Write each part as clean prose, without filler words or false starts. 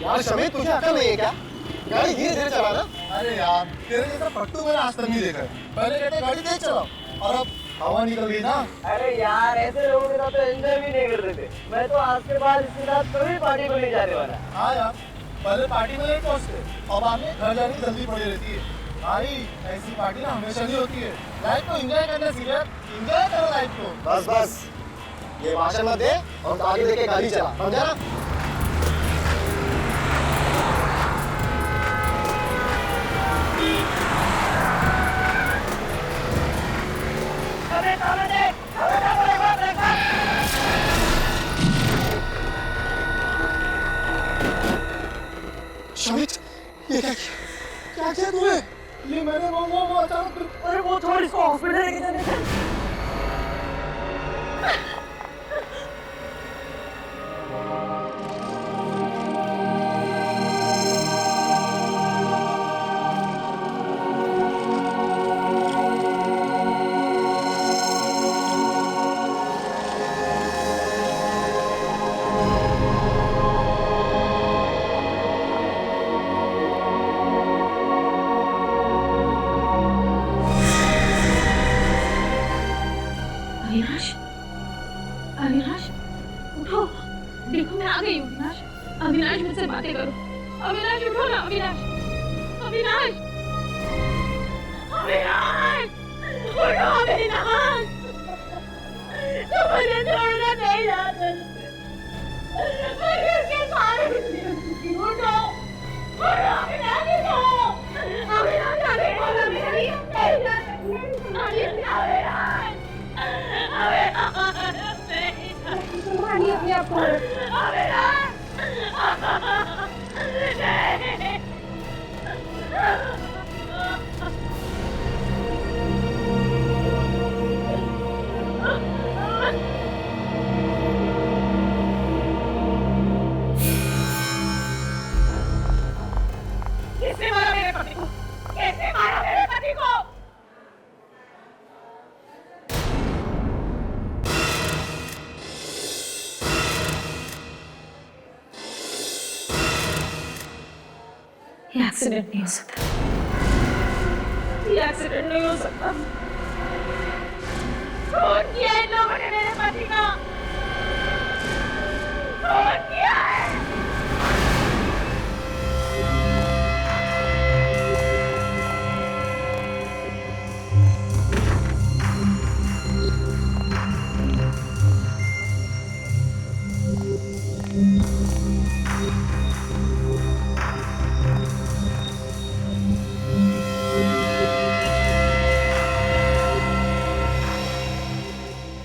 यार शमी, तुझे अकल नहीं है क्या? गाड़ी धीरे धीरे चलाना। अरे यार, तेरे जैसा पट्टू मैंने आज तक नहीं देखा है। पहले कहते गाड़ी तेज चलाओ, और अब हवा निकल गई ना। अरे यार, ऐसे लोगों के साथ तो एंजॉय भी नहीं करते थे। मैं तो आज के बाद इसके साथ कभी पार्टी को नहीं जाने वाला। हाँ यार, पहले पार्टी में लेट पहुंचते, अब बाद में घर जाने की जल्दी पड़ी रहती है। भाई, ऐसी पार्टी ना हमेशा नहीं होती है। लाइफ को एंजॉय करना सीखा, एंजॉय करो लाइफ को। बस बस, ये भाषण मत दे और आगे देके गाड़ी चला, समझा ना? शमित, ये क्या किया तूने? ये मैंने वो अचानक। अरे वो छोड़, इसको हॉस्पिटल लेके जाने का। अविनाश, अविनाश, उठो। देखो मैं आ गई हूँ। अविनाश, अविनाश, मुझसे बातें करो। अविनाश, उठो ना। अविनाश, अविनाश, अविनाश, उठो। अविनाश, तुम मुझे छोड़ना नहीं चाहते। मैं किसके सहारे जीती हूँ? उठो, उठो। अविनाश, उठो। अविनाश, अविनाश, अपने आप को। किसने मारा मेरे पति को? किसने मारा मेरे पति को? ये एक्सीडेंट नहीं हो सकता। ये एक्सीडेंट नहीं हो सकता। खून किया इन लोगों ने मेरे पति का। खून किया है।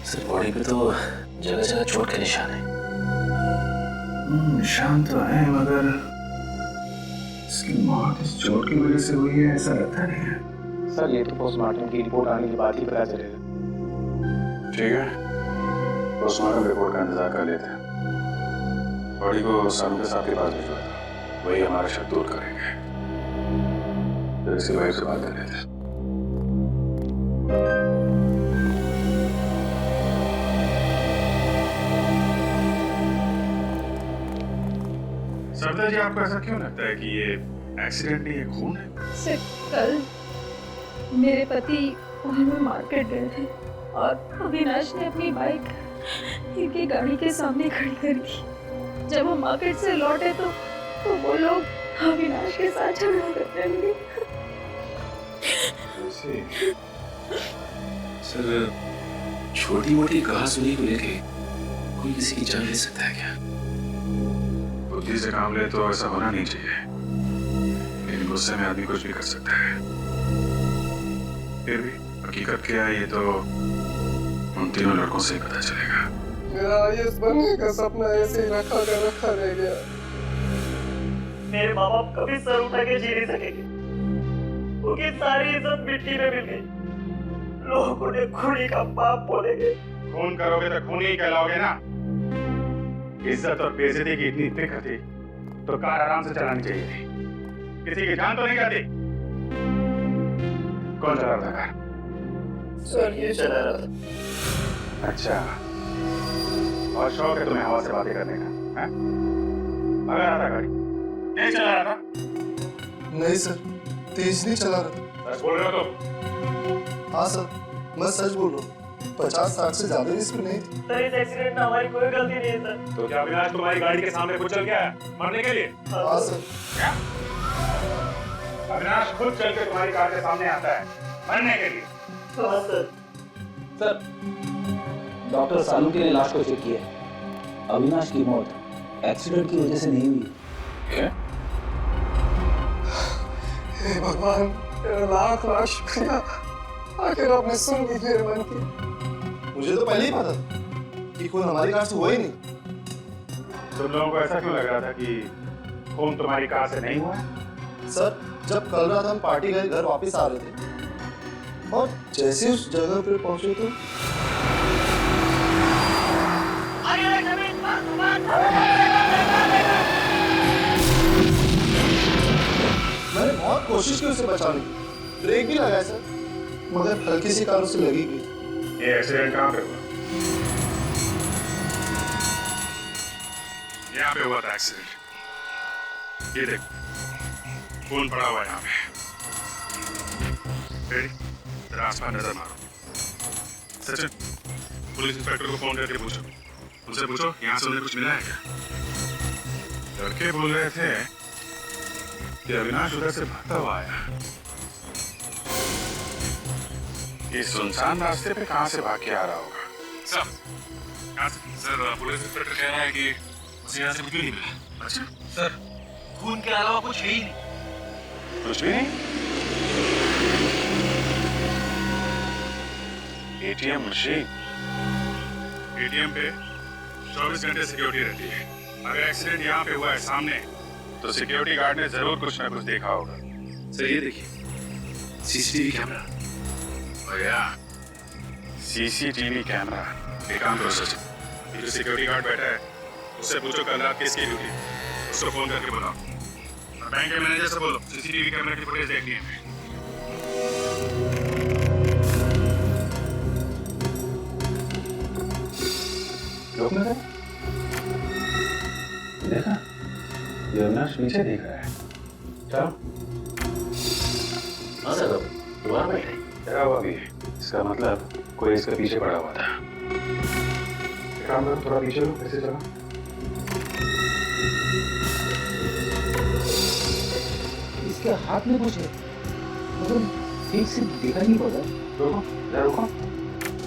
सर, बॉडी पे तो जगह जगह चोट के निशान है। निशान तो है, मगर इसकी मौत इस चोट की वजह से हुई है ऐसा लगता नहीं है। सर, ये तो पोस्टमार्टम की रिपोर्ट आने के बाद ही पता चलेगा। ठीक है, पोस्टमार्टम रिपोर्ट का इंतजार कर लेते हैं। बॉडी को सानू के साहब के पास भिजवा दो, वही हमारा शक दूर करेंगे। फिर इसी भाई से बात कर लेते हैं। सरदार जी, आपको ऐसा क्यों लगता है कि ये एक्सीडेंट नहीं है, खून है? सिर्फ कल मेरे पति वहीं में मार्केट गए थे और अविनाश ने अपनी बाइक इनकी गाड़ी के सामने खड़ी कर दी। जब हम मार्केट से लौटे तो वो लोग अविनाश के साथ झगड़ा करने लगे। सर, छोटी मोटी कहासुनी को लेके कोई किसी की जान ले सकता है क्या? बुद्धि से काम ले तो ऐसा होना नहीं चाहिए, लेकिन गुस्से में आदमी कुछ भी कर सकता है। फिर भी हकीकत क्या है ये तो उन तीनों लड़कों से ही पता चलेगा। मेरा आईएएस बनने का सपना ऐसे ही रखा रह गया। मेरे माँ बाप कभी सर उठा के जी नहीं सकेंगे। उनकी सारी इज्जत मिट्टी में मिल गई। लोग उन्हें खूनी का बाप बोलेंगे। खून करोगे तो खूनी ही कहलाओगे ना। इज्जत और बेइज्जती की इतनी फिक्र थी तो कार आराम से चलानी चाहिए थी, किसी की जान तो नहीं जाती। कौन चला रहा था कार? सर, ये चला रहा था। अच्छा, बहुत शौक है तुम्हें हवा से बातें करने का, हैं? भगा रहा था गाड़ी, तेज चला रहा था? नहीं सर, तेज नहीं चला रहा। सच बोल रहे हो तुम? हाँ सर, मैं सच बोल रहा हूँ। 50-60 से ज्यादा भी स्पीड नहीं थी। सर इस एक्सीडेंट में हमारी कोई गलती नहीं है सर। तो क्या अविनाश तुम्हारी गाड़ी के सामने खुद चल गया है मरने के लिए? हाँ सर। क्या? अविनाश खुद चल के तुम्हारी कार के सामने आता है मरने के लिए? हाँ सर। सर, डॉक्टर सालू के लाश को चेक किया। अविनाश की मौत एक्सीडेंट की वजह से नहीं हुई। क्या? हे भगवान, तेरा लाख लाख शुक्रिया। आखिर आपने सुन ली मेरे मन की। मुझे तो पहले ही पता था कि खून हमारी कार से हुआ ही नहीं। तुम लोगों को ऐसा क्यों लग रहा था कि खून तुम्हारी कार से नहीं हुआ? सर, जब कल रात हम पार्टी गए घर वापस आ रहे थे और जैसे उस जगह पर पहुंचे तो मैंने बहुत कोशिश की उसे बचाने की, ब्रेक भी लगाया सर, मगर हल्की सी कार उसे लगी गई। ये एक्सीडेंट कहाँ पे हुआ? यहाँ पे हुआ था एक्सीडेंट। ये देखो खून पड़ा हुआ है यहाँ पे। रेडी? जरा आसपास नजर मारो। सचिन, पुलिस इंस्पेक्टर को फोन करके पूछो, उनसे पूछो यहाँ से उन्हें कुछ मिला है क्या? लड़के बोल रहे थे कि अविनाश उधर से भागता हुआ आया। इस सुनसान रास्ते पे कहाँ से भाग के आ रहा होगा? सर, पुलिस इंस्पेक्टर कह रहा है कि उसे यहाँ से कुछ भी नहीं मिला। अच्छा सर, खून के अलावा कुछ है ही नहीं। कुछ भी नहीं? ATM machine. एटीएम पे 24 घंटे सिक्योरिटी रहती है। अगर एक्सीडेंट यहाँ पे हुआ है सामने, तो सिक्योरिटी गार्ड ने जरूर कुछ ना कुछ देखा होगा। सर ये देखिए सीसीटीवी कैमरा। भैया सीसीटीवी कैमरा। एक काम करो सचिन, ये जो सिक्योरिटी गार्ड बैठा है उससे पूछो कल रात किसकी ड्यूटी, उसको फोन करके बुलाओ। और बैंक के मैनेजर से बोलो सीसीटीवी कैमरा की फुटेज देखनी है। लोग नजर देखा, ये अविनाश पीछे देख रहा है। चलो हाँ सर दोबारा बैठे। क्या हुआ अभी? इसका मतलब कोई इसके पीछे पड़ा हुआ था। एक काम करो, थोड़ा पीछे लो, ऐसे चलो। इसके हाथ में कुछ है, मगर ठीक से देखा नहीं पड़ा। रुको, जरा रुको,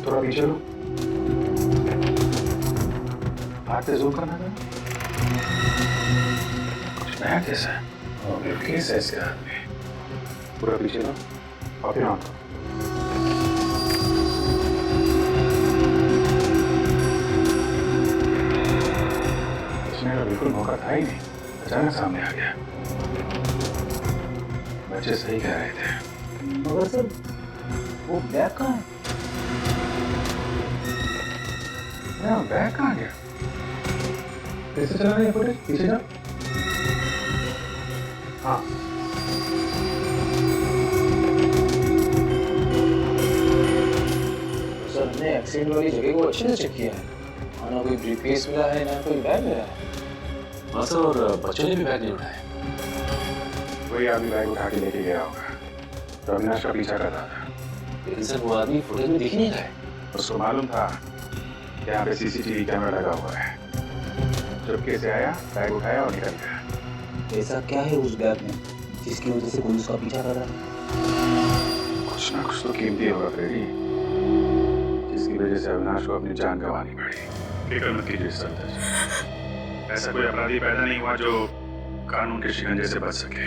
थोड़ा पीछे लो। हाथ से जूम करना था। कुछ नया केस है। केस है इसके हाथ में। पूरा पीछे लो और फिर ऑन करो। इसमें तो बिल्कुल मौका था ही नहीं, अचानक सामने आ गया। बच्चे सही कह रहे थे। मगर सर, वो बैग कहाँ है? बैग कहाँ गया? कैसे चला रही है फुटेज? पीछे जाओ। हाँ सर, हमने एक्सीडेंट वाली जगह को अच्छे से चेक किया है। ना कोई ब्रीफकेस मिला है, ना कोई बैग मिला है। हाँ सर, और बच्चों ने भी बैग नहीं उठाया। वही आदमी बैग उठा के लेके गया होगा तो अविनाश का पीछा कर रहा था। लेकिन सर वो आदमी फुटेज में दिख ही नहीं रहा है। उसको मालूम था कि यहाँ पे सीसीटीवी कैमरा लगा हुआ है। चुपके से आया, बैग उठाया और निकल गया। ऐसा क्या है उस बैग में जिसकी वजह से पुलिस का पीछा कर रहा है? कुछ ना कुछ तो कीमती होगा फ्रेडी, जिसकी वजह से अविनाश को अपनी जान गंवानी पड़ी। फिक्र मत कीजिए सर, ऐसा कोई अपराधी पैदा नहीं हुआ जो कानून के शिकंजे से बच सके।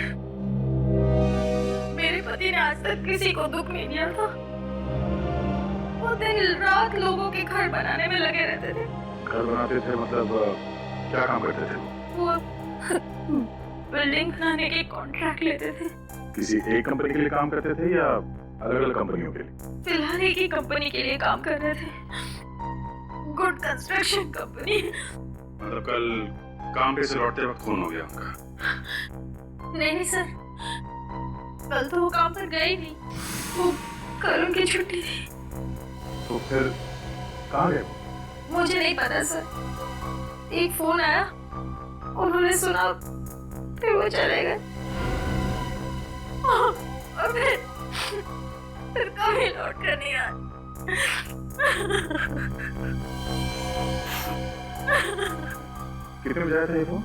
मेरे पति ने आज तक किसी को दुख नहीं दिया था। वो दिन रात लोगों के घर बनाने में लगे रहते थे। घर बनाते थे मतलब क्या काम करते थे? वो बिल्डिंग बनाने के कॉन्ट्रैक्ट लेते थे। किसी एक कंपनी के लिए काम करते थे या अलग अलग कंपनियों के लिए? फिलहाल एक ही कंपनी के लिए काम कर रहे थे, गुड कंस्ट्रक्शन कंपनी। मतलब कल काम पे से लौटते वक्त खून हो गया उनका? नहीं सर, कल तो वो काम पर गए ही नहीं। वो कल उनकी छुट्टी थी। तो फिर कहाँ गए? मुझे नहीं पता सर। एक फोन आया, उन्होंने सुना, फिर वो चले गए और फिर कभी लौट कर नहीं आए। कितने बजे आया था ये फोन?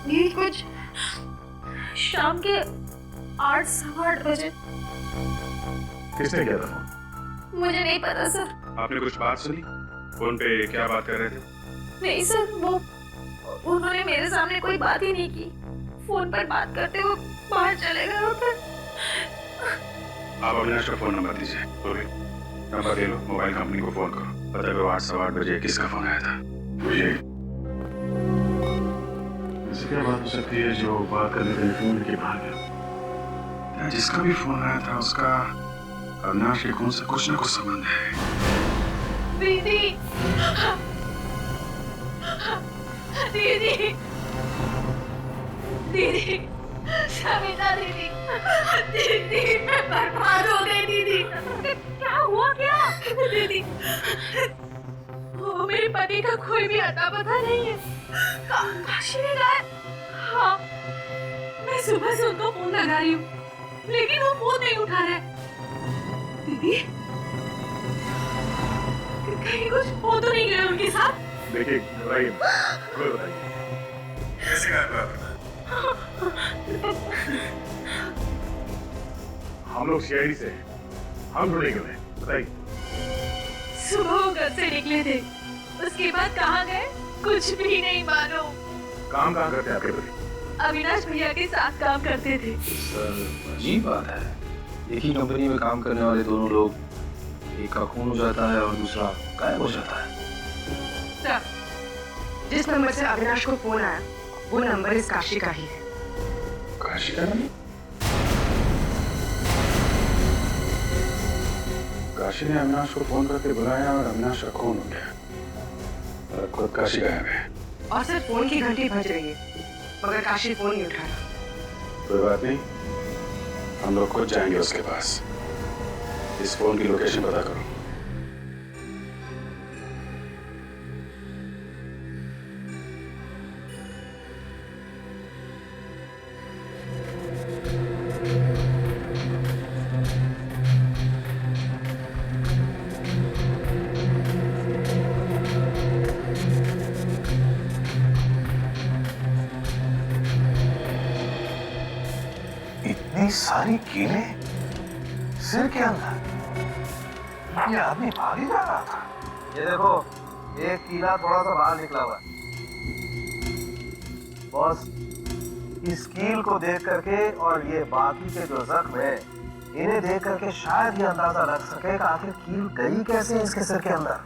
ये कुछ शाम के 8 सवा 8 बजे। किसने किया था फोन? मुझे नहीं पता सर। आपने कुछ बात सुनी? फोन पे क्या बात कर रहे थे? नहीं सर, वो उन्होंने मेरे सामने कोई बात ही नहीं की। फोन पर बात करते वो बाहर चले गए। फिर आप अविनाश का फोन नंबर दीजिए। बोलिए, नंबर दे लो, मोबाइल कंपनी को फोन करो, पता करो 8 सवा 8 बजे किसका फोन आया था। मुझे ऐसी क्या बात हो सकती है जो बात करने के लिए फोन के बाहर गया? जिसका भी फोन आया था उसका अविनाश के खून से कुछ न कुछ संबंध है। दीदी, दीदी, दीदी, सविता दीदी, दीदी मैं बर्बाद हो गई दीदी। क्या हुआ क्या? दीदी, वो मेरे पति का कोई भी अता पता नहीं है। काशी में गए। हाँ, मैं सुबह से उनको फोन लगा रही हूँ, लेकिन वो फोन नहीं उठा रहे। दीदी, कहीं कुछ हो तो नहीं गया उनके साथ? देखिए, घबराइए मत, बताइए कैसे गायब हुआ? हम लोग सीआईडी से हैं, हम ढूंढेंगे उन्हें, बताइए। सुबह वो घर से निकले थे, उसके बाद कहाँ गए कुछ भी नहीं मालूम। काम कहाँ करते हैं आपके पति? अविनाश भैया के साथ काम करते थे। सर अजीब बात है, एक ही कंपनी में काम करने वाले दोनों लोग, एक का खून हो जाता है और दूसरा गायब हो जाता है। सर, जिस नंबर से अविनाश को फोन आया वो नंबर इस काशी का ही है। काशी का नंबर? काशी ने अविनाश को फोन करके बुलाया और अविनाश का खून हो गया और खुद काशी गायब है। और सर फोन की घंटी बज रही है मगर काशी फोन नहीं उठा रहा। कोई बात नहीं, हम लोग खुद जाएंगे उसके पास। इस फोन की लोकेशन पता करो। इतनी सारी कीलें सिर के अंदर, ये आदमी भाग ही जा रहा था। ये देखो, एक कीला थोड़ा सा बाहर निकला हुआ है। बॉस, इस कील को देख करके और ये बाकी के जो जख्म है इन्हें देख करके शायद ये अंदाजा लग सके कि आखिर कील गई कैसे इसके सिर के अंदर।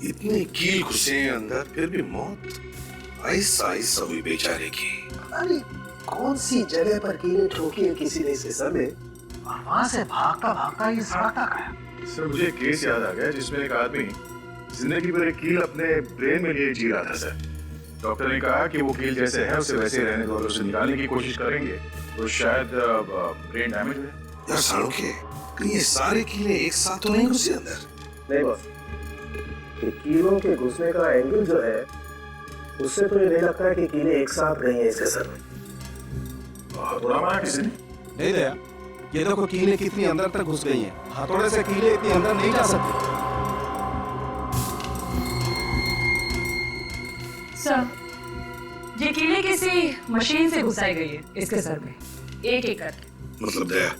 इतने कील घुसे अंदर फिर भी मौत ऐसा ऐसा हुई बेचारे की। अरे कौन सी जगह पर कीलें ठोकी है किसी ने इसके सर में और वहां से भागता भागता ये सड़क तक आया। सर मुझे एक केस याद आ गया जिसमें एक आदमी जिंदगी भर एक कील अपने ब्रेन में लिए जी रहा था सर। डॉक्टर ने कहा कि वो कील जैसे है उसे वैसे रहने दो और उसे निकालने की कोशिश करेंगे तो शायद ब्रेन डैमेज हो जाए। यार साड़ोके, कहीं ये सारे कीले एक साथ तो नहीं घुसे अंदर? नहीं बॉस, ये कीलों के घुसने का एंगल जो है उससे तो ये नहीं लगता है कि कीलें एक साथ गई हैं इसके सर में। थोड़ा मारा किसी ने? नहीं दया, ये देखो कीलें कितनी अंदर तक घुस गई हैं। हथौड़े से कीलें इतनी अंदर नहीं जा सकती। सर, ये कीले किसी मशीन से घुसाई गई है इसके सर में, एक एक करके। मतलब दया,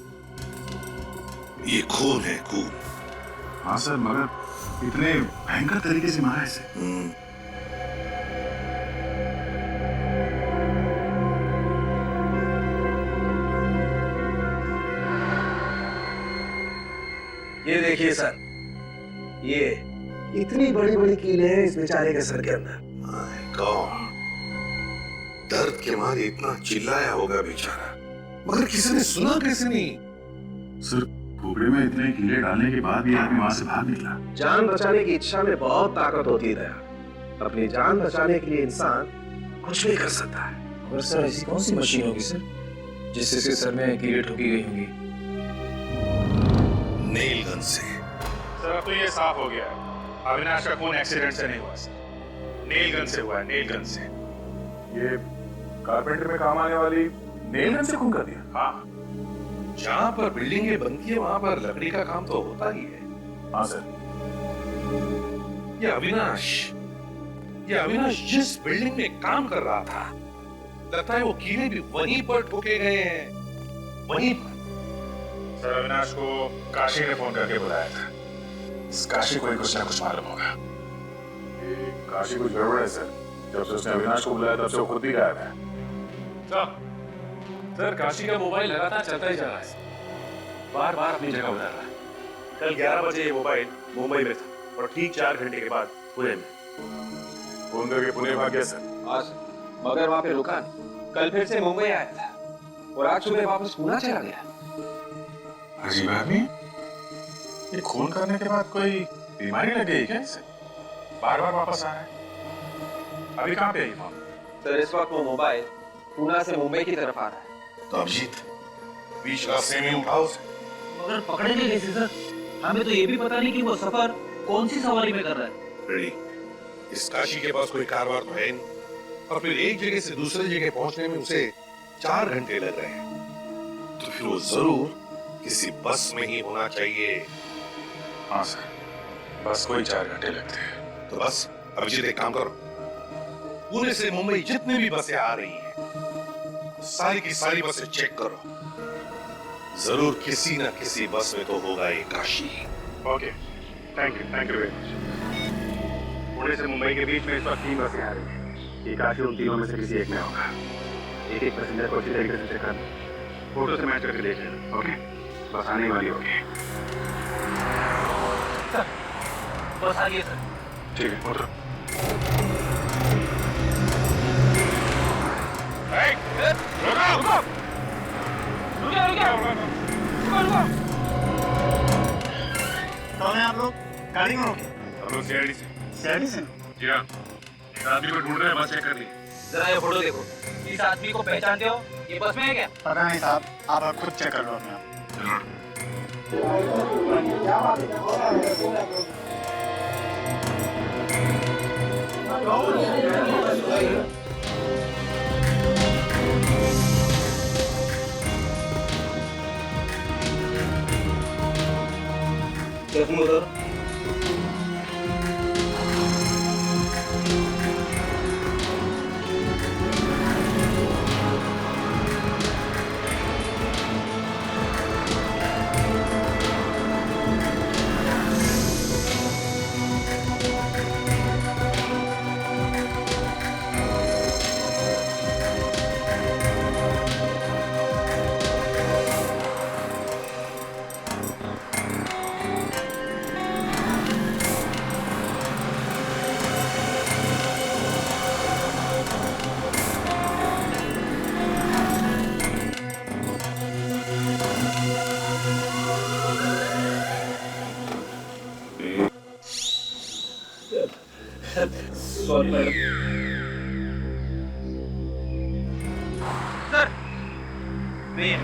ये खून है, खून। हाँ सर, मगर इतने भयंकर तरीके से मारा इसे। ये देखिए सर, ये इतनी बड़ी बड़ी कीलें हैं इस बेचारे के सर के अंदर। दर्द के मारे इतना चिल्लाया होगा बेचारा, मगर किसी ने सुना कैसे नहीं? सर खोपड़े में इतने कीले डालने के बाद भी आदमी वहां से भाग निकला। जान बचाने की इच्छा में बहुत ताकत होती है। अपनी जान बचाने के लिए इंसान कुछ भी कर सकता है। और सर ऐसी कौन सी मशीन होगी सर जिससे इसके सर में कीले ठोकी गई होंगी? नेल गन से सर अब तो ये साफ हो गया है, अविनाश का खून एक्सीडेंट से नहीं हुआ सर, नेल गन से हुआ है, नेल गन से। ये कारपेंटर में काम आने वाली नेल गन से खून कर दिया? हाँ, जहाँ पर बिल्डिंगें बनती है वहां पर लकड़ी का काम तो होता ही है। हाँ सर। ये अविनाश जिस बिल्डिंग में काम कर रहा था, लगता है वो कीले भी वहीं पर ठोके गए हैं, वहीं पर। सर अविनाश को काशी ने फोन करके बुलाया था, इस काशी को ही कुछ ना कुछ मालूम होगा। ये काशी कुछ गड़बड़ है सर, जब से उसने अविनाश को बुलाया तब से वो खुद भी गायब है। सर काशी का मोबाइल लगातार चलता ही जा रहा है, बार बार अपनी जगह बदल रहा है। कल 11 बजे ये मोबाइल मुंबई में था और ठीक 4 घंटे के बाद पुणे में। फोन करके पुणे भाग गया सर? आज मगर वहां पे रुका नहीं, कल फिर से मुंबई आया था और आज सुबह वापस पुणे चला गया। अजीब आदमी, ये खून करने के बाद कोई बीमारी लग गई क्या इसे? बार बार वापस आ रहा है। अभी कहाँ पे है ये फोन? सर इस वक्त वो मोबाइल पुणे से मुंबई की तरफ आ रहा है। तो अभिजीत बीच रास्ते में उठाओ उसे। मगर पकड़ेंगे कैसे सर? हमें तो ये भी पता नहीं कि वो सफर कौन सी सवारी में कर रहा है। रेडी, इस काशी के पास कोई कारवार तो है नहीं, और फिर एक जगह से दूसरी जगह पहुंचने में उसे 4 घंटे लग रहे हैं, तो फिर वो जरूर किसी बस में ही होना चाहिए। हाँ सर, बस को ही 4 घंटे लगते हैं। तो बस अभिजीत एक काम करो, पुणे से मुंबई जितनी भी बसें आ रही हैं सारी की सारी बसें चेक करो, जरूर किसी ना किसी बस में तो होगा ये Kashi. Okay, thank you very much. Pune से मुंबई के बीच में इस वक्त 3 बसें आ रही हैं, ये काशी उन तीनों में से किसी एक में होगा। एक पैसेंजर को अच्छी तरीके से चेक कर, फोटो से मैच करके देख लेना। ओके, बस आने वाली होगी। सर बस आ गई सर। ठीक है, उतरो। कौन है आप लोग? गाड़ी में हो क्या? हम लोग सीआईडी से। सीआईडी से? जी हाँ, इस आदमी को ढूंढ रहे हैं, बस चेक कर ली। जरा ये फोटो देखो, इस आदमी को पहचानते हो? ये बस में है क्या? पता नहीं साहब, आप खुद चेक कर लो अपने आप। देखो उधर। Sorry madam. Sir wait.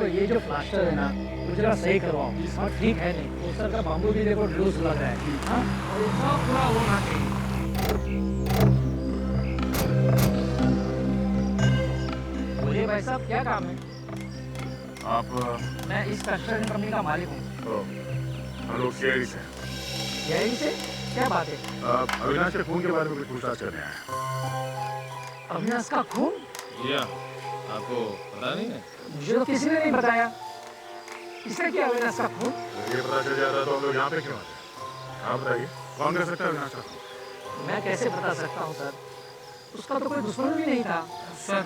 ये जो प्लास्टर है ना, तो जरा सही करवाओ। हाँ ठीक है नहीं, वो सर का बाम्बू भी देखो लूज लग रहा है। हाँ और ये सब पूरा होना चाहिए। बोलिए भाई साहब क्या काम है? आप? मैं इस कंस्ट्रक्शन कंपनी का मालिक हूँ। हम लोग सीआईडी से। सीआईडी से? क्या बात है? अविनाश के खून के बारे में कुछ पूछताछ करने आए। अविनाश का खून? जी हाँ, आपको पता नहीं है? मुझे तो किसी ने नहीं बताया। किसने किया अविनाश का खून? ये पता चल जाता तो हम लोग यहाँ पे क्यों आते? आप बताइए, कौन कर सकता है अविनाश का खून? मैं कैसे बता सकता हूँ सर, उसका तो कोई दुश्मन भी नहीं था। सर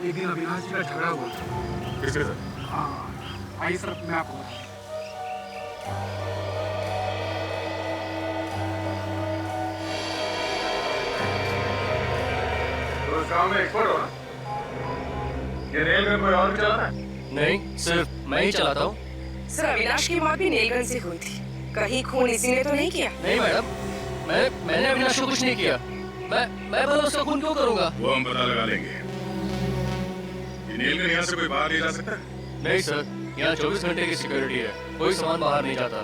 एक दिन अविनाश जी का झगड़ा हुआ था। किसके साथ? हाँ आइए सर, मैं आपको तो इस काम में एक्सपर्ट हो ना? ये नेल गन कोई और भी चलाता है? नहीं, सिर्फ मैं ही चलाता हूँ। सर अविनाश की मौत भी नेल गन से हुई थी, कहीं खून इसी ने तो नहीं किया? नहीं मैडम, मैंने अविनाश को कुछ नहीं किया। मैं भला उसका खून क्यों करूंगा? वो हम पता लगा लेंगे। ये नीलगन यहाँ से कोई बाहर नहीं जा सकता? नहीं सर, यहाँ 24 घंटे की सिक्योरिटी है, कोई सामान बाहर नहीं जाता।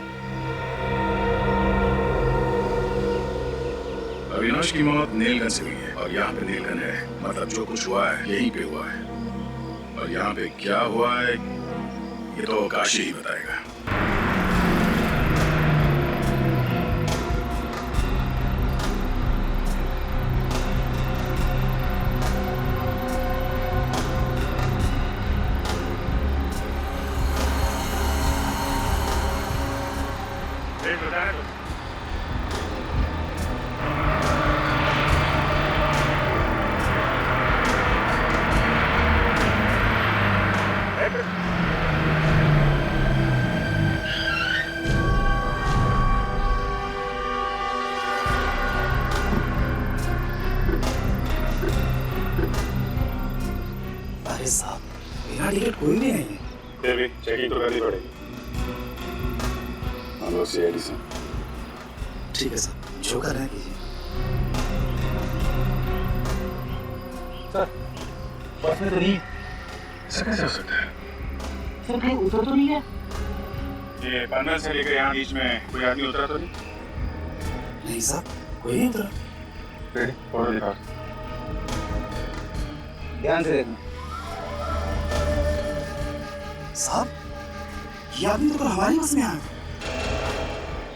अविनाश की मौत नीलगन से हुई है और यहाँ पे नीलगन है, मतलब जो कुछ हुआ है यहीं पे हुआ है। और यहाँ पे क्या हुआ है ये तो काशी ही बताएगा। अरे साहब, बिना टिकट कोई भी नहीं है। फिर भी चेकिंग तो करनी पड़ेगी। हम लोग सीआईडी से। ठीक है सर, जो कर रहे हैं कीजिए। सर, बस में तो नहीं है। ऐसा कैसे हो सकता है? सर कहीं उतर तो नहीं है? ये पनवेल से लेकर यहाँ बीच में कोई आदमी उतरा तो नहीं? नहीं साहब, कोई नहीं उतरा। रेडी, फोटो दिखा। ध्यान से देखना। साहब, ये आदमी तो कल हमारी बस में आया।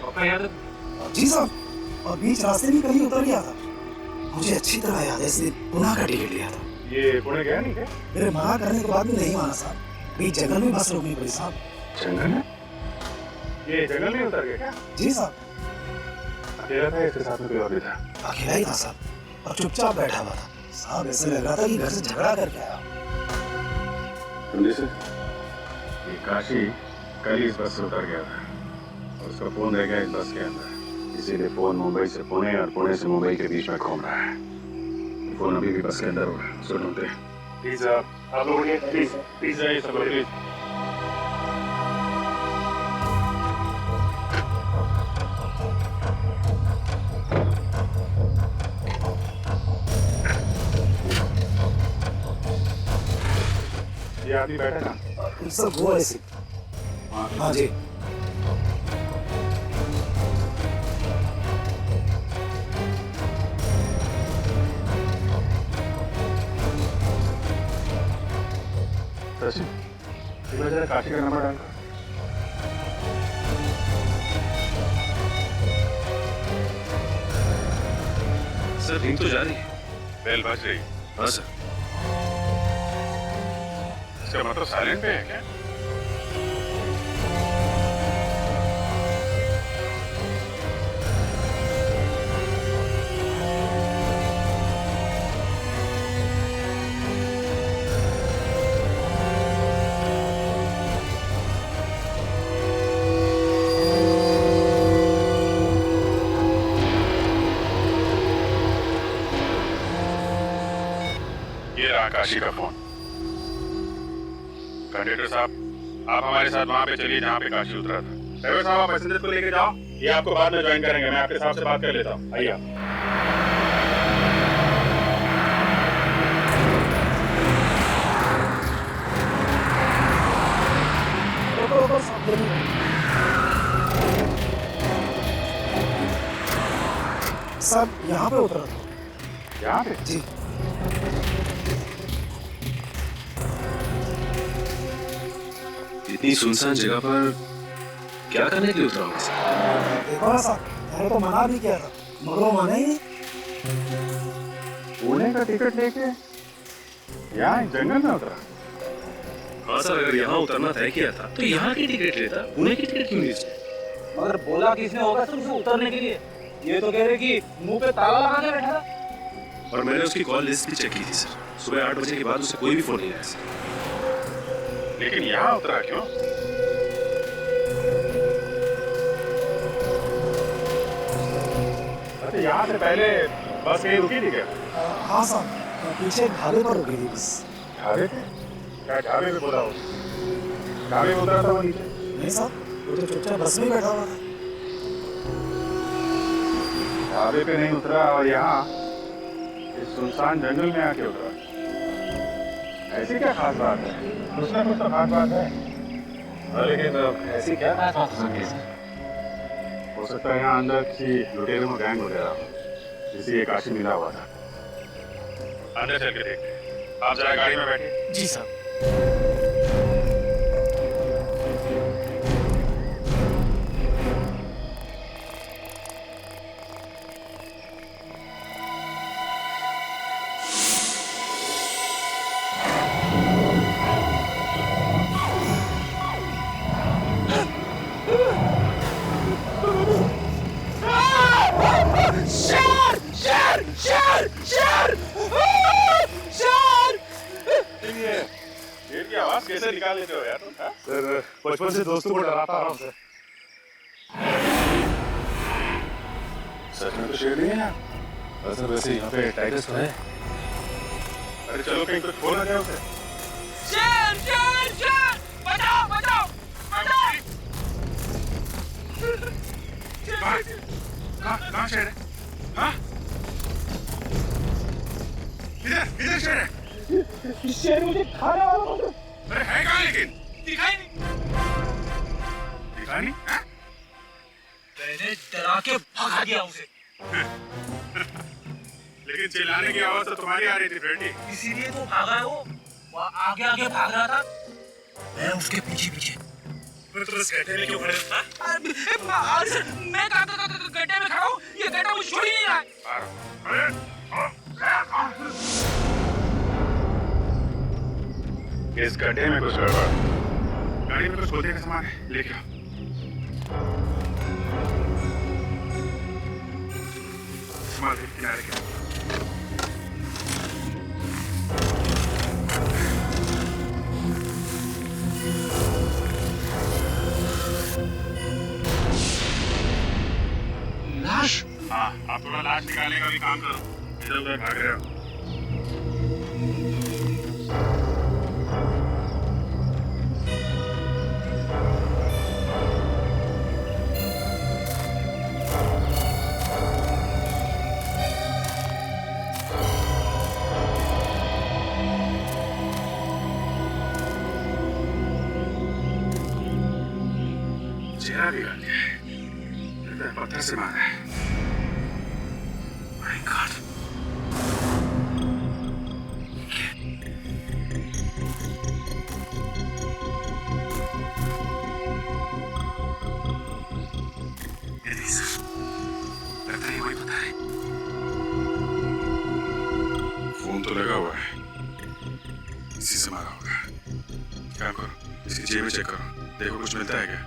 अपना याद है? जी साहब, और बीच रास्ते में कहीं उतर गया था। मुझे अच्छी तरह याद है, इसलिए पुणे का टिकट लिया था। ये पुणे गया नहीं क्या? मेरे मना करने के बाद भी नहीं माना साहब। बीच जंगल में बस रोकनी पड़ी साहब। जंगल में? ये जंगल में उतर गया क्या? जी साहब। अकेला था, इसके साथ में कोई और भी था? अकेला ही था साहब, और चुपचाप बैठा हुआ था साहब। ऐसे लग रहा था कि घर से झगड़ा करके आया। ये काशी कल ही इस बस से उतर गया था और उसका फोन रह गया इस बस के अंदर। इसीलिए फोन मुंबई से पुणे और पुणे से मुंबई के बीच में घूम रहा है। फोन अभी भी बस के अंदर होगा, उसको ढूंढते हैं। प्लीज आप लोग प्लीज जाइए सब लोग प्लीज। ये आदमी बैठा था सर, वो ऐसे। हाँ जी। सचिन, जरा काशी का नंबर डाल। सर रिंग तो जा रही है। बेल बज रही। हाँ सर। इसका मतलब साइलेंट पे है क्या? ये रहा काशी का फोन। कंडक्टर साहब, आप हमारे साथ वहाँ पे चलिए जहाँ पे काशी उतरा था। ड्राइवर साहब, आप पैसेंजर को लेके जाओ। ये आपको बाद में ज्वाइन करेंगे, मैं आपके साहब से बात कर लेता हूँ। आइए आप। सब यहाँ पे उतरा था। यहाँ पे? जी। इतनी सुनसान जगह पर क्या करने के लिए उतरा होगा? देखो ना साहब, मैंने तो मना भी किया था, मगर वो माने ही नहीं। पुणे का टिकट लेके यहाँ जंगल में उतरा? हाँ सर, अगर यहाँ उतरना तय किया था तो यहाँ की टिकट लेता, पुणे की टिकट क्यों ली? मगर बोला किसने होगा सर उसे उतरने के लिए? ये तो कह रहे कि मुंह पे ताला लगा के बैठा था। और मैंने उसकी कॉल लिस्ट भी चेक की थी सर। सुबह 8 बजे के बाद उसे कोई भी फोन नहीं आया सर। लेकिन यहाँ उतरा क्यों? अच्छा, यहाँ से पहले बस कहीं रुकी थी क्या? हाँ साहब, पीछे ढाबे पर रुकी थी बस। ढाबे पे? क्या ढाबे पे बोला हो? ढाबे पे उतरा था वो नीचे? नहीं साहब, वो तो चुपचाप बस में बैठा हुआ था। ढाबे पे नहीं उतरा और यहाँ इस सुनसान जंगल में आके उतरा, ऐसी क्या खास बात है? कुछ ना कुछ तो खास बात है। लेकिन ऐसी क्या खास बात हो सकती है सर? हो सकता है यहाँ अंदर किसी लुटेरों में गैंग वगैरह जिसे ये काशी मिला हुआ था। अंदर चल के देखते हैं। आप जरा गाड़ी में बैठिए। जी साहब। कैसे निकाल लेते हो यार तुम? सर बचपन से दोस्तों को डराता रहा हूँ सर। सच में तो शेर नहीं है यार। सर वैसे यहाँ पे टाइटस तो है। अरे चलो कहीं कुछ हो ना जाए उसे। शेर शेर शेर बचाओ बचाओ बचाओ। कहाँ शेर है? हाँ? इधर शेर है। शेर मुझे खाने वाला है। अरे है कहाँ लेकिन? दिखाई नहीं। दिखाई नहीं? हाँ? मैंने डरा के भगा दिया उसे। लेकिन चिल्लाने की आवाज तो तुम्हारी आ रही थी फ्रेंडी। इसीलिए तो भागा है वो आगे आगे भाग रहा था, मैं उसके पीछे पीछे। फिर तुम इस गड्ढे में क्यों खड़े हो? मैं गड्ढे में खड़ा हूँ, ये गड्ढा मुझे छोड़ ही नहीं रहा है। इस गड्ढे में कुछ गड़बड़। गाड़ी में कुछ खोलने का सामान है, लेके आओ। सामान किनारे के। लाश? हाँ, आप थोड़ा लाश निकालने का भी काम करो। इधर उधर भाग रहे हो। चेहरा भी गाल दिया है, पत्थर से मारा है। My God. ये नहीं सर, लगता है वही पता है। फोन तो लगा हुआ है, इसी से मारा होगा। क्या करो, इसकी जेब में चेक करो, देखो कुछ मिलता है क्या?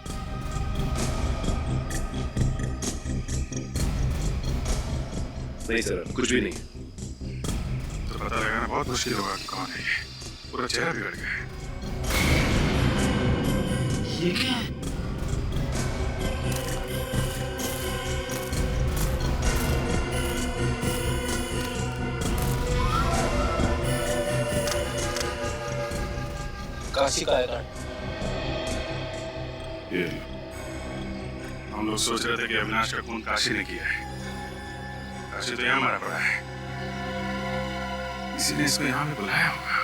नहीं सर, कुछ भी नहीं। तो पता लगाना बहुत मुश्किल होगा कि कौन है ये। पूरा चेहरा बिगड़ गया है। ये क्या है? काशी का है। ये हम लोग सोच रहे थे कि अविनाश का खून काशी ने किया है। काशी तो यहाँ मारा पड़ा है, इसी ने इसको यहाँ पे बुलाया होगा।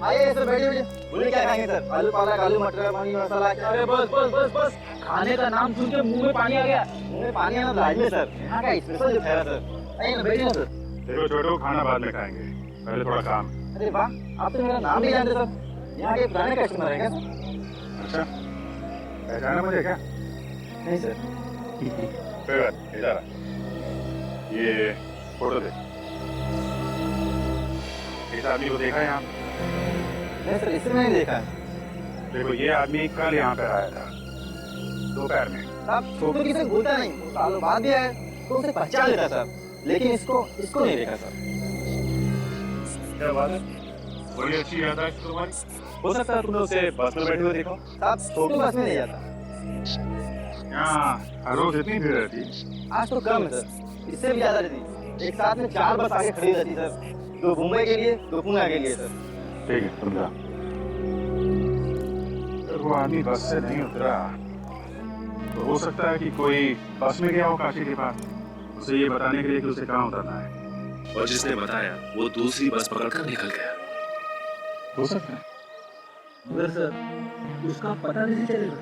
आइए सर, बैठिए। बोलिए क्या खाएंगे सर? आलू पालक, आलू मटर, पनीर मसाला। अरे बस बस बस बस, खाने का नाम सुन के मुंह में पानी आ गया। मुंह में पानी आना लाजमी सर, यहाँ का स्पेशल जो है सर। आइए ना, बैठिए ना सर। देखो छोटो, खाना बाद में खाएंगे, पहले थोड़ा काम। अरे वाह, आप तो मेरा नाम नहीं जानते सर। यहाँ के पुराने कस्टमर हैं क्या सर? अच्छा, पहचाना मुझे क्या? नहीं सर। कोई बात, इधर आ। ये फोटो दे। इस आदमी को देखा है यहाँ? नहीं सर, इसे मैंने देखा। देखो ये आदमी कल यहाँ पर आया था, दोपहर में। आप छोटू किसे भूलता नहीं, सालों बाद भी आया तो उसे पहचान लेता सर, लेकिन इसको नहीं देखा सर। क्या बात है? बड़ी अच्छी याद है तुम्हारी। हो सकता है तुमने उसे बस में बैठे हुए देखो। साहब, छोटू बस में नहीं जाता। यहाँ हर रोज इतनी भीड़ रहती? आज तो कम है सर, इससे भी ज्यादा रहती। एक साथ में 4 बस आगे खड़ी रहती सर, 2 मुंबई के लिए, 2 पुणे के लिए सर। ठीक है, तुम जाओ। वो आदमी बस से नहीं उतरा तो हो सकता है कि कोई बस में गया हो काशी के पास, उसे ये बताने के लिए कि उसे कहाँ उतरना है। और जिसने बताया वो दूसरी बस पकड़कर निकल गया। हो सकता है। मगर सर उसका पता नहीं चलेगा।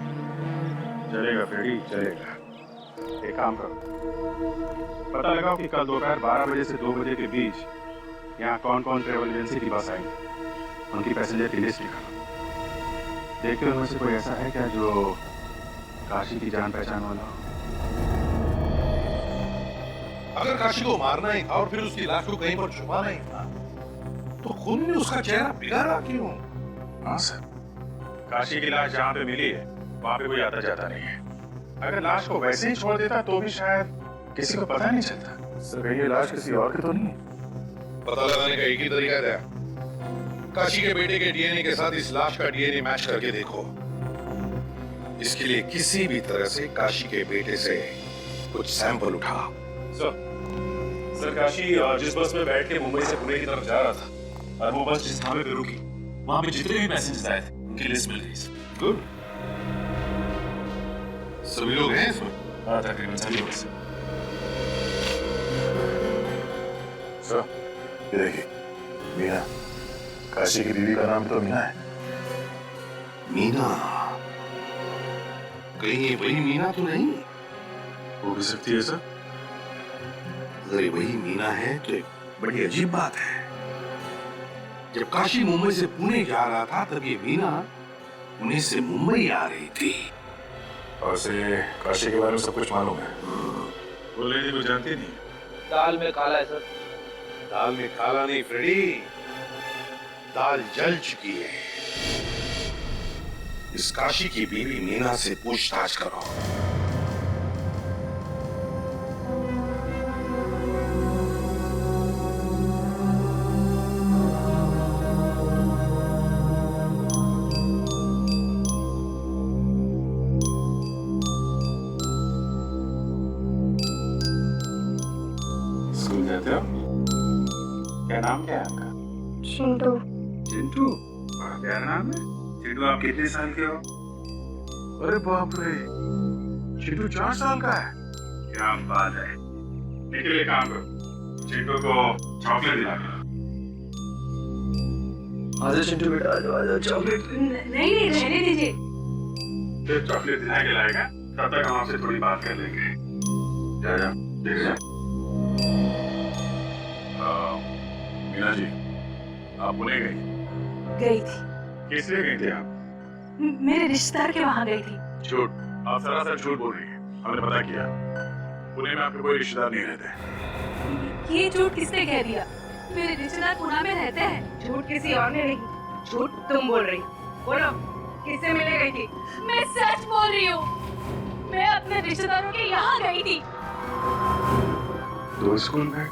चलेगा फ्रेडी, चलेगा। एक काम करो, पता लगाओ कि कल दोपहर 12 बजे से 2 बजे के बीच यहाँ कौन कौन ट्रेवल एजेंसी की बस आएंगी, उनकी पैसेंजर की लिस्ट निकालो। देखते हो उनमें से कोई ऐसा है क्या जो काशी की जान पहचान वाला हो? अगर काशी को मारना ही था और फिर उसकी लाश को कहीं पर छुपाना ही था, तो खून ने उसका चेहरा बिगाड़ा क्यों? हाँ सर, काशी की लाश जहाँ पे मिली है वहाँ पे कोई आता जाता नहीं है। अगर लाश को वैसे ही छोड़ देता तो भी शायद किसी को पता नहीं चलता। सर कहीं ये लाश किसी और की तो नहीं है? पता लगाने का एक ही तरीका है, काशी के बेटे के डीएनए के साथ इस लाश का डीएनए मैच करके देखो। इसके लिए किसी भी तरह से काशी के बेटे से कुछ सैंपल उठाओ। सर काशी जिस बस में बैठ के मुंबई से पुणे की तरफ जा रहा था और वो बस जिस ढाबे पे रुकी वहां पे जितने भी पैसेंजर्स आए थे उनकी लिस्ट मिल गई। गुड, सभी लोग हैं इसमें? हाँ तकरीबन सभी लोग। सर ये देखिए, मीना, काशी की बीवी का नाम तो मीना है। मीना? कहीं ये वही मीना तो नहीं? हो भी सकती है सर। अगर ये वही मीना है तो एक बड़ी अजीब बात है। जब काशी मुंबई से पुणे जा रहा था तब ये मीना पुणे से मुंबई आ रही थी। और उसे काशी के बारे में सब कुछ मालूम है। वो लेडी को जानती नहीं। दाल में काला है सर। दाल में काला नहीं फ्रेडी, दाल जल चुकी है। इस काशी की बीवी मीना से पूछताछ करो। स्कूल जाते हो? क्या नाम क्या है आपका? चिंटू। चिंटू? बड़ा प्यारा नाम है। चिंटू आप कितने साल के हो? अरे बाप रे, चिंटू 4 साल का है। क्या बात है। निकले काम करो, चिंटू को चॉकलेट दिला दो। आजा चिंटू बेटा, आजा चॉकलेट। नहीं रहने दीजिए। फिर चॉकलेट दिला के लाएगा, तब तक हम आपसे थोड़ी बात कर लेंगे। जा जा, देख जा। मीना जी, आप पुणे गई थी। किस लिए गई थी आप? मेरे रिश्तेदार के वहाँ गई थी। झूठ, आप सरासर झूठ बोल रही हैं। हमने पता किया, पुणे में आपके कोई रिश्तेदार नहीं रहते। ये झूठ किसने कह दिया? मेरे रिश्तेदार पुणे में रहते हैं। झूठ किसी और ने नहीं, झूठ तुम बोल रही। बोलो, किससे मिलने गई थी? मैं सच बोल रही हूँ। मैं अपने रिश्तेदारों के यहाँ गई थी। दो स्कूल में,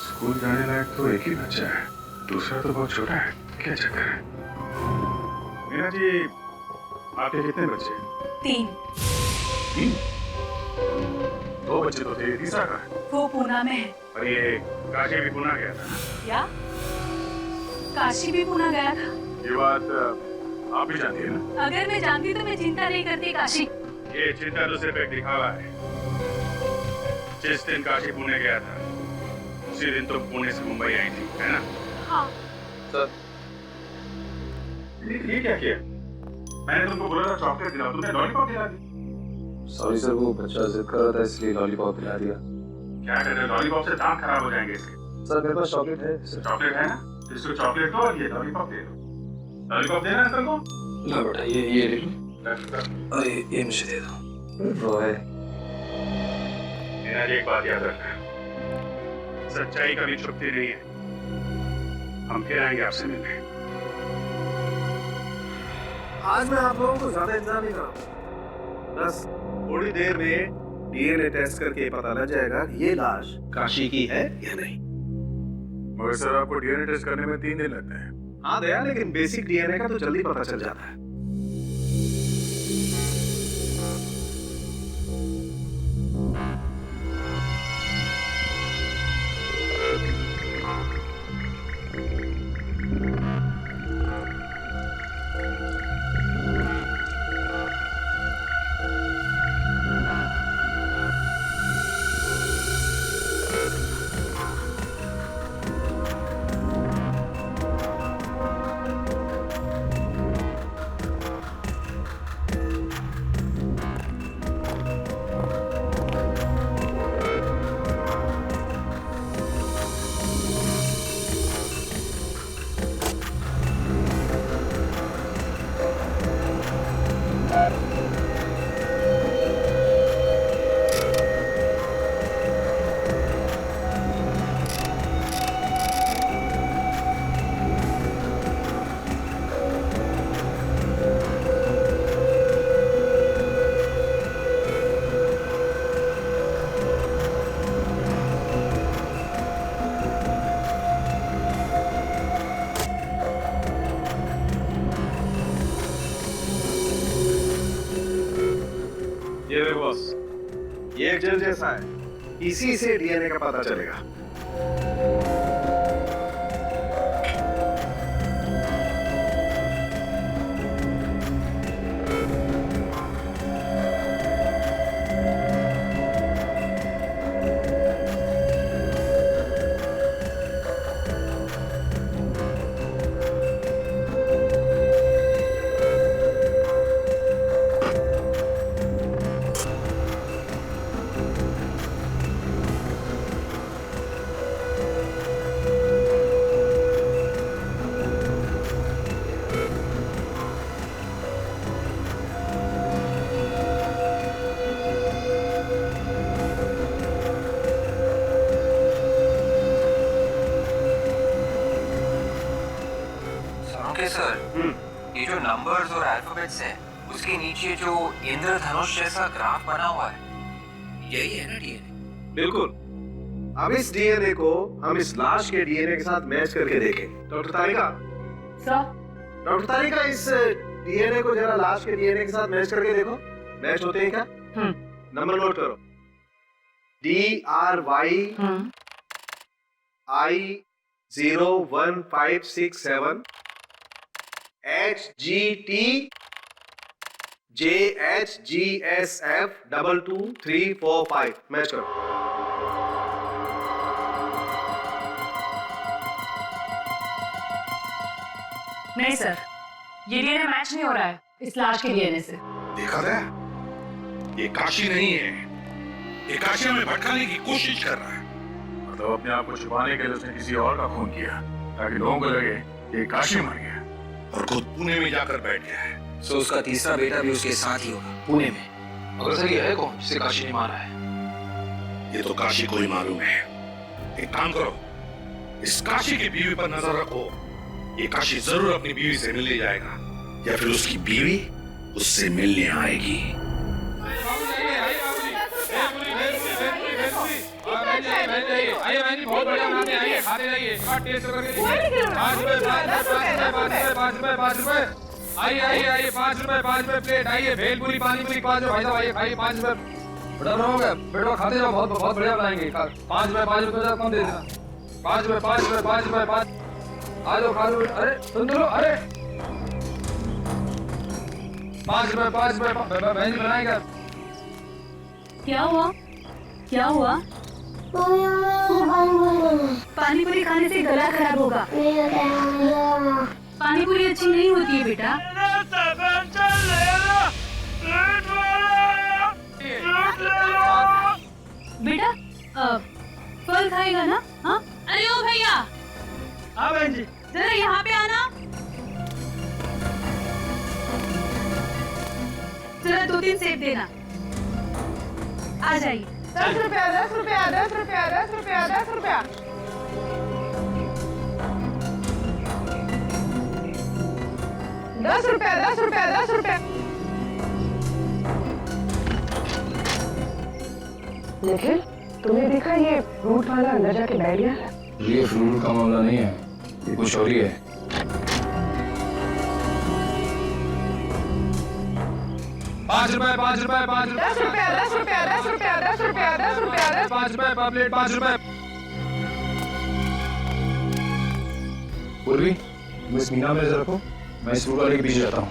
स्कूल जाने लायक तो एक ही बच्चा है, दूसरा तो बहुत छोटा है। क्या चक्कर है? मीना जी, आपके कितने बच्चे? 3। 3? 2 बच्चे तो थे, तीसरा कहाँ है? वो पुणे में है। और ये काशी भी पुणे गया था? क्या? काशी भी पुणे गया था? ये बात आप भी जानती है ना? अगर मैं जानती तो मैं चिंता नहीं करती काशी। ये चिंता तो सिर्फ एक दिखावा है। जिस दिन काशी पुणे गया था उसी दिन तो पुणे से मुंबई आई थी, है ना? हाँ। सर, ये क्या किया? मैंने तुमको बोला था चॉकलेट दिलाओ, तुमने लॉलीपॉप दिला दी। सॉरी सर, वो बच्चा जिद कर रहा था इसलिए लॉलीपॉप दिला दिया। क्या कर रहे हो? लॉलीपॉप से दांत खराब हो जाएंगे इसके। सर मेरे पास चॉकलेट है। चॉकलेट है ना? इसको चॉकलेट दो और ये लॉलीपॉप दे दो। लॉलीपॉप देना है सर को? ला बेटा, ये ले लो। और ये मुझे दे दो। वो है। मीना जी, एक बात याद रखना, सच्चाई कभी छुपती नहीं है। हम फिर आएंगे आपसे मिलने। आज मैं आप लोगों को ज्यादा इंतजार नहीं करूंगा। बस थोड़ी देर में डीएनए टेस्ट करके पता लग जाएगा कि ये लाश काशी की है या नहीं। मगर सर, आपको डीएनए टेस्ट करने में 3 दिन लगते हैं। हाँ दया, लेकिन बेसिक डीएनए का तो जल्दी पता चल जाता है। ये एक जेल जैसा है, इसी से डीएनए का पता चलेगा। ये जो नंबर्स और अल्फाबेट्स है, उसके नीचे जो इंद्रधनुष जैसा ग्राफ बना हुआ है, यही है ना डीएनए? बिल्कुल। अब इस डीएनए को हम इस लाश के डीएनए के साथ मैच करके देखें। डॉक्टर तारिका, डॉक्टर तारिका, इस डीएनए को जरा लाश के डीएनए के साथ मैच करके देखो, मैच होते हैं क्या? नंबर नोट करो। DRY I 01567 HGT JHGSF 22345 match करो। नहीं सर, ये डीएनए मैच नहीं हो रहा है इस लाश के डीएनए से। देखा था? ये काशी नहीं है, ये काशी हमें भटकाने की कोशिश कर रहा है। मतलब अपने आप को छुपाने के लिए उसने किसी और का खून किया ताकि लोगों को लगे ये काशी मर गया और खुद पुणे में जाकर बैठ गया है। सो उसका तीसरा बेटा भी उसके साथ ही होगा पुणे में। अगर सर ये है कौन जिसे काशी ने मारा है? ये तो काशी को ही मालूम है। एक काम करो, इस काशी की बीवी पर नजर रखो। ये काशी जरूर अपनी बीवी से मिलने जाएगा या फिर उसकी बीवी उससे मिलने आएगी। बहुत बढ़िया बनाते हैं, आइए खाते जाइए, टेस्ट करके देखिए। 5 रुपए 5 रुपए आइए आइए आइए 5 रुपए प्लेट। आइए भेलपुरी पानी पूरी 5 रुपए। भाई साहब आइए खाइए 5 रुपए। बड़ा हो गया बेटा, खाते जाओ, बहुत बहुत बढ़िया बनाएंगे। 5 रुपए कम दे देना। 5 रुपए आ जाओ खा लो। अरे सुन लो, अरे 5 रुपए बहन जी बनाएगा। क्या हुआ? पानी पूरी खाने से गला खराब होगा। पानी पूरी अच्छी नहीं होती है बेटा। बेटा फल खाएगा ना? हाँ, अरे ओ भैया, हाँ बहन जी, जरा यहाँ पे आना। जरा 2-3 सेब देना। आ जाइए। 10 रुपया 10 रुपया 10 रुपया 10 रुपया 10 रुपया। निखिल, तुमने देखा ये फ्रूट वाला अंदर जाके बैठ गया? ये फ्रूट का मामला नहीं है, ये कुछ और ही है। पाँच रुपए 10 रुपया 10 रुपया 10 रुपया 10 रुपया 10 रुपया 5 रुपए प्लेट 5 रुपए। पूर्वी, तुम इस मीना में नजर रखो, मैं इस फ्रूट वाले के पीछे जाता हूँ।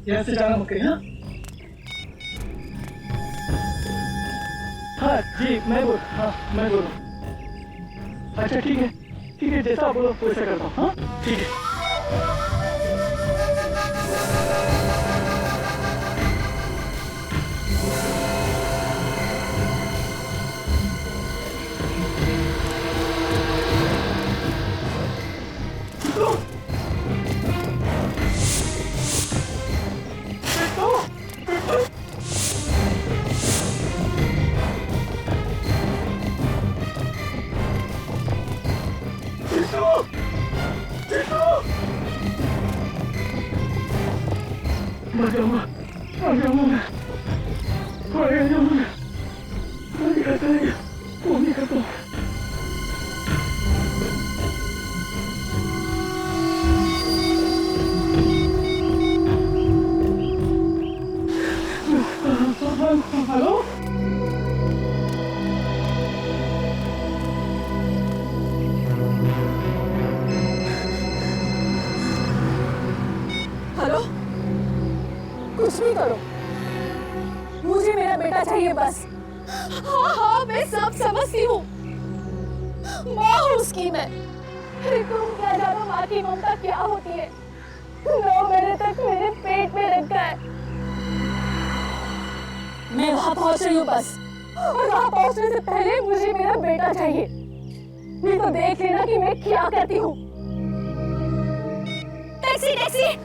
यहाँ से जाना मुझे। हाँ जी, मैं बोलूँ। अच्छा ठीक है, ठीक है, जैसा बोलो वैसा करता हूँ। हाँ ठीक है। मर जाऊंगा, मर जाऊंगा, मर जाऊंगा, मैं नहीं करता है, वो नहीं करता। हेलो हेलो, कुछ भी करो, मुझे मेरा बेटा चाहिए बस। हाँ हाँ मैं सब समझती हूँ, माँ हूँ उसकी मैं। तुम क्या जानो माँ की ममता क्या होती है। 9 महीने तक मेरे पेट में रखा है। मैं वहाँ पहुँच रही हूँ बस, और वहाँ पहुँचने से पहले मुझे मेरा बेटा चाहिए। नहीं तो देख लेना कि मैं क्या करती हूँ। Taxi taxi.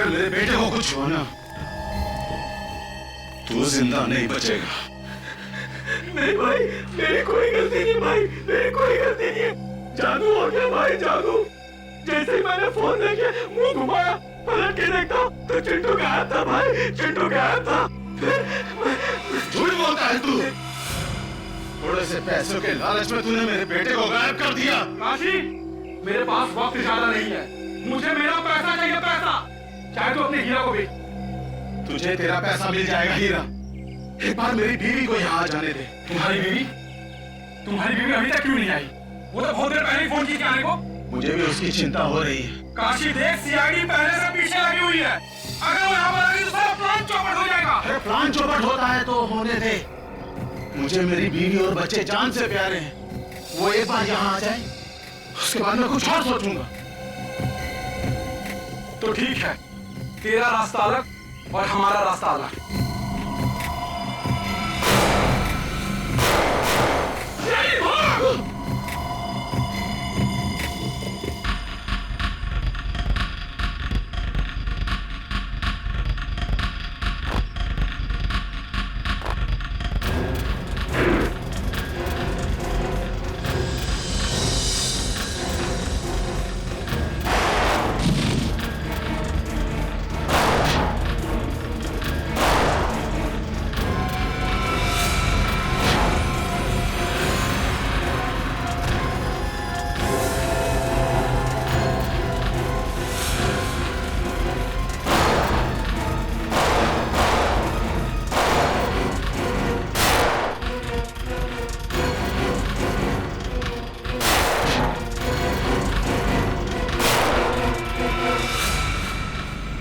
मेरे बेटे को कुछ हुआ ना, तू जिंदा नहीं बचेगा। नहीं भाई, मेरी कोई गलती नहीं भाई, मेरी कोई गलती नहीं है। जादू हो गया भाई, जादू। जैसे ही मैंने फोन लेके मुंह घुमाया, पलट के देखा तो चिंटू गायब था भाई, चिंटू गायब था। झूठ बोलता है तू। थोड़े से पैसों के लालच में तूने मेरे बेटे को गायब कर दिया। काशी, मेरे पास वक्त ज्यादा नहीं है, मुझे मेरा पैसा चाहिए, पैसा। चाहे तो अपने हीरा को बेच। तुझे तेरा पैसा मिल जाएगा हीरा। एक बार मेरी बीवी को यहाँ आ जाने दे। तुम्हारी बीवी? तुम्हारी बीवी अभी तक क्यों नहीं आई? वो तो बहुत देर पहले ही फोन की थी आने को। मुझे भी उसकी चिंता हो रही है। काशी देख, सीआईडी पहले से पीछे लगी हुई है। अगर वो यहाँ पर आ गई तो सारा प्लान चौपट हो जाएगा। अरे प्लान चौपट होता है तो होने दे। मुझे मेरी बीवी और बच्चे जान से प्यारे हैं। वो एक बार यहाँ आ जाए, उसके बाद मैं कुछ और सोचूंगा। तो ठीक है, तेरा रास्ता अलग और हमारा रास्ता अलग।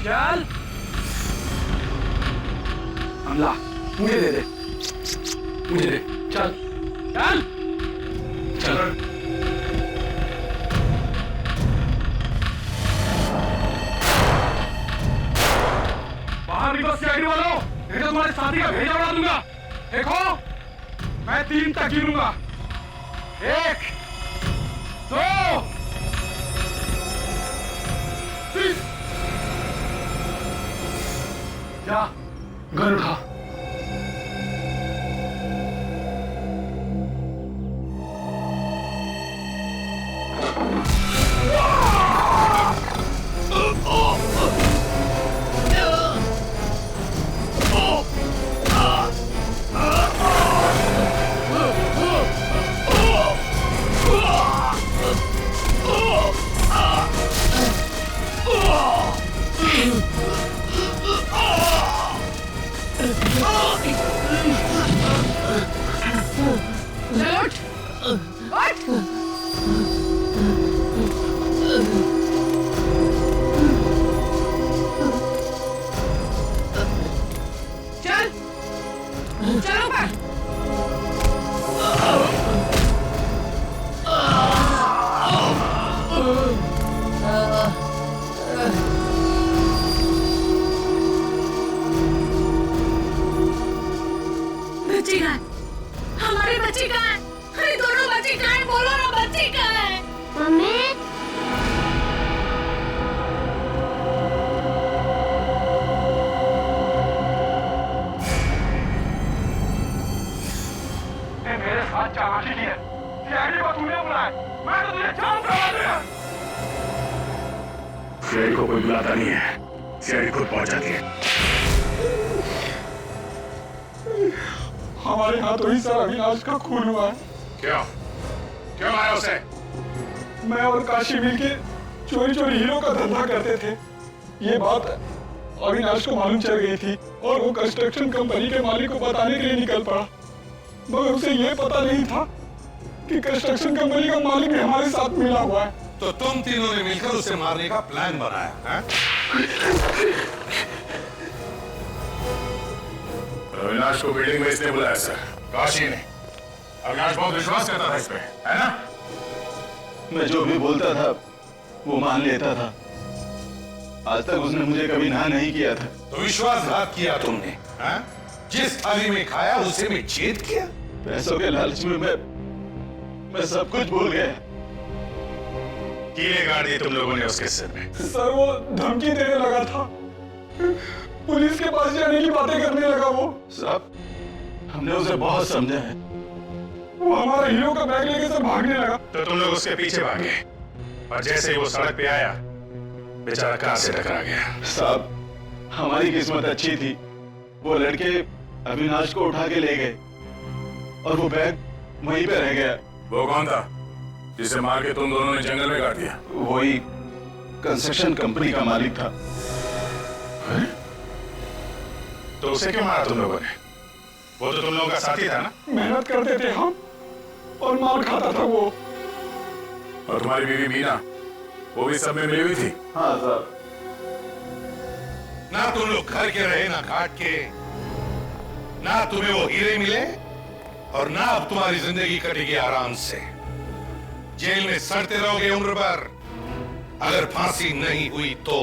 चल, अमला मुझे दे दे, मुझे दे। चल चल चल। छाती का भेजा उड़ा दूंगा। देखो, मैं 3 तक गिनूंगा। 1, 2, 3। जा, गन उठा। बच्ची कहाँ है? हमारी बच्ची कहाँ है? अरे दोनों बच्ची कहाँ है? बोलो ना, बच्ची कहाँ है? मम्मी। मेरे साथ चालाकी की है। सीआईडी को तूने बुलाया, मैं तो तुझे जान करवा दूंगा। सीआईडी को कोई बुलाता नहीं है, सीआईडी खुद पहुंच जाती है। हमारे हाथों ही सर अविनाश का खून हुआ है। क्यों आया उसे? मैं और काशी मिलके चोरी चोरी हीरो का धंधा करते थे। ये बात अविनाश को मालूम चल गई थी और वो कंस्ट्रक्शन कंपनी के मालिक को बताने के लिए निकल पड़ा, मगर उसे ये पता नहीं था कि कंस्ट्रक्शन कंपनी का मालिक भी हमारे साथ मिला हुआ है। तो तुम तीनों ने मिलकर उसे मारने का प्लान बनाया है? अविनाश को बिल्डिंग में इसने बुलाया सर, काशी ने। अविनाश बहुत विश्वास करता था इसमें, है ना? मैं जो भी बोलता था वो मान लेता था। आज तक उसने मुझे कभी ना नहीं किया था। तो विश्वासघात किया तुमने, है? जिस थाली में खाया उसे में छेद किया। पैसों के लालच में मैं सब कुछ भूल गया। कीले गाड़ दी तुम लोगों ने उसके सिर में। सर वो धमकी देने लगा था, पुलिस के पास जाने की बातें करने लगा वो। साहब, हमने उसे बहुत समझा है। वो हमारा हीरो का बैग लेके से भागने लगा। तो तुम लोग उसके पीछे भागे और जैसे ही वो सड़क पे आया बेचारा कार से टकरा गया। साहब, हमारी किस्मत अच्छी थी। वो लड़के अविनाश को उठा के ले गए और वो बैग वहीं पे रह गया। वो कौन था जिसे मार के तुम दोनों ने जंगल में काट दिया? वही कंस्ट्रक्शन कंपनी का मालिक था। तो उसे क्यों मारा तुम लोगों ने? वो तो तुम लोगों का साथी था ना? मेहनत करते थे हम और मार खाता था वो। और तुम्हारी बीवी मीना, वो भी सब में मिली हुई थी? हाँ साहब। ना तुम लोग घर के रहे ना घाट के, ना तुम्हें वो हीरे मिले और ना अब तुम्हारी जिंदगी कटेगी आराम से। जेल में सड़ते रहोगे उम्र भर। अगर फांसी नहीं हुई तो